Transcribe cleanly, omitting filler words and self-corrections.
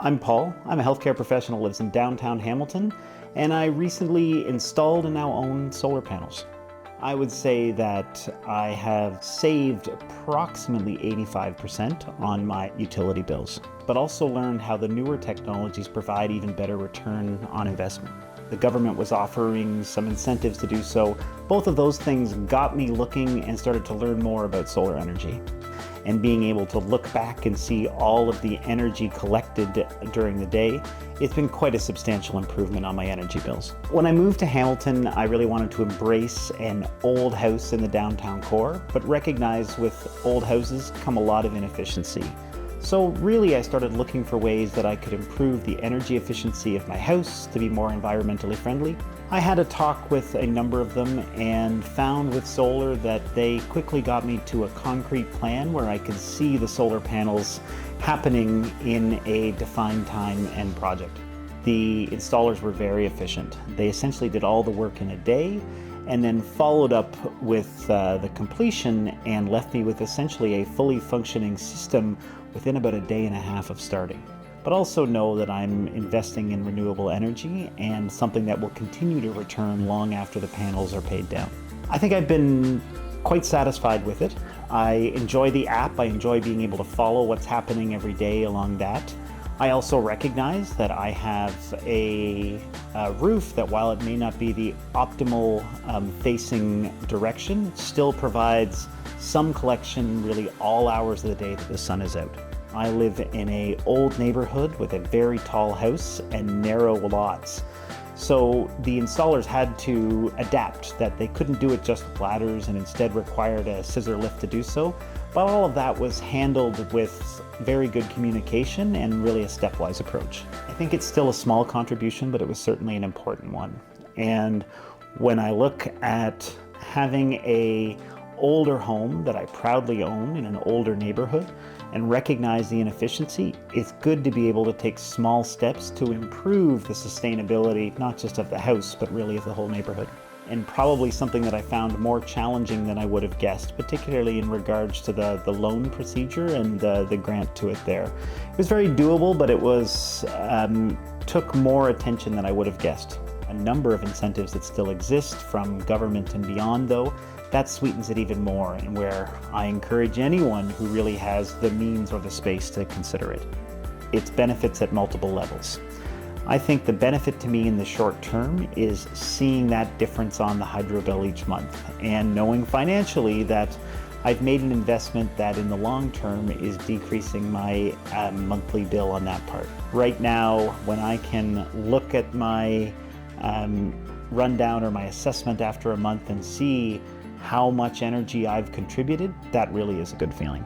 I'm Paul. I'm a healthcare professional who lives in downtown Hamilton, and I recently installed and now own solar panels. I would say that I have saved approximately 85% on my utility bills, but also learned how the newer technologies provide even better return on investment. The government was offering some incentives to do so. Both of those things got me looking and started to learn more about solar energy. And being able to look back and see all of the energy collected during the day, it's been quite a substantial improvement on my energy bills. When I moved to Hamilton, I really wanted to embrace an old house in the downtown core, but recognize with old houses come a lot of inefficiency. So really I started looking for ways that I could improve the energy efficiency of my house to be more environmentally friendly. I had a talk with a number of them and found with solar that they quickly got me to a concrete plan where I could see the solar panels happening in a defined time and project. The installers were very efficient. They essentially did all the work in a day and then followed up with the completion and left me with essentially a fully functioning system within about a day and a half of starting. But also know that I'm investing in renewable energy and something that will continue to return long after the panels are paid down. I think I've been quite satisfied with it. I enjoy the app. I enjoy being able to follow what's happening every day along that. I also recognize that I have a roof that, while it may not be the optimal facing direction, still provides some collection really all hours of the day that the sun is out. I live in an old neighborhood with a very tall house and narrow lots. So the installers had to adapt, that they couldn't do it just with ladders and instead required a scissor lift to do so. But all of that was handled with very good communication and really a stepwise approach. I think it's still a small contribution, but it was certainly an important one. And when I look at having an older home that I proudly own in an older neighborhood and recognize the inefficiency, it's good to be able to take small steps to improve the sustainability, not just of the house, but really of the whole neighborhood. And probably something that I found more challenging than I would have guessed, particularly in regards to the loan procedure and the grant to it there. It was very doable, but it was took more attention than I would have guessed. A number of incentives that still exist from government and beyond, though, that sweetens it even more, and where I encourage anyone who really has the means or the space to consider it. Its benefits at multiple levels. I think the benefit to me in the short term is seeing that difference on the hydro bill each month and knowing financially that I've made an investment that in the long term is decreasing my monthly bill on that part. Right now, when I can look at my rundown or my assessment after a month and see how much energy I've contributed, that really is a good feeling.